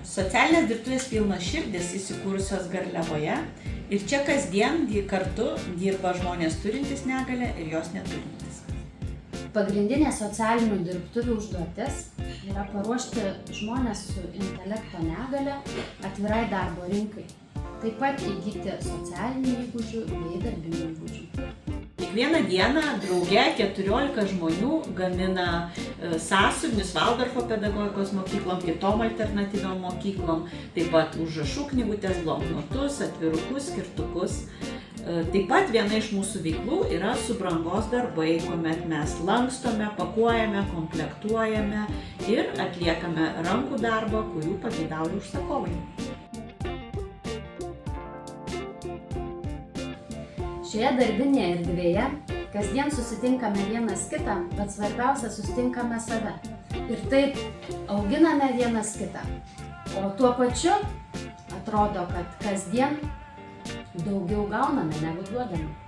Socialinės dirbtuvės Pilnos širdis įsikūrusios Garliavoje ir čia kasdien kartu dirba žmonės turintys negalią ir jos neturintys. Pagrindinė socialinių dirbtuvių užduotis yra paruošti žmonės su intelekto negalia atvirai darbo rinkai, taip pat įgyti socialinių įgūdžių bei darbinių įgūdžių. Kiekvieną dieną drauge 14 žmonių gamina sąsiuvinius Valdorfo pedagogikos mokyklom, kitom alternatyviom mokyklom, taip pat užrašų knygutes, bloknotus, atvirukus, skirtukus. Taip pat viena iš mūsų veiklų yra subrangos darbai, kuomet mes lankstome, pakuojame, komplektuojame ir atliekame rankų darbą, kurių pageidauja užsakovai. Šioje darbinėje erdvėje kasdien susitinkame vienas kitą, bet svarbiausia susitinkame save. Ir taip auginame vienas kitą. O tuo pačiu atrodo, kad kasdien daugiau gauname negu duodame.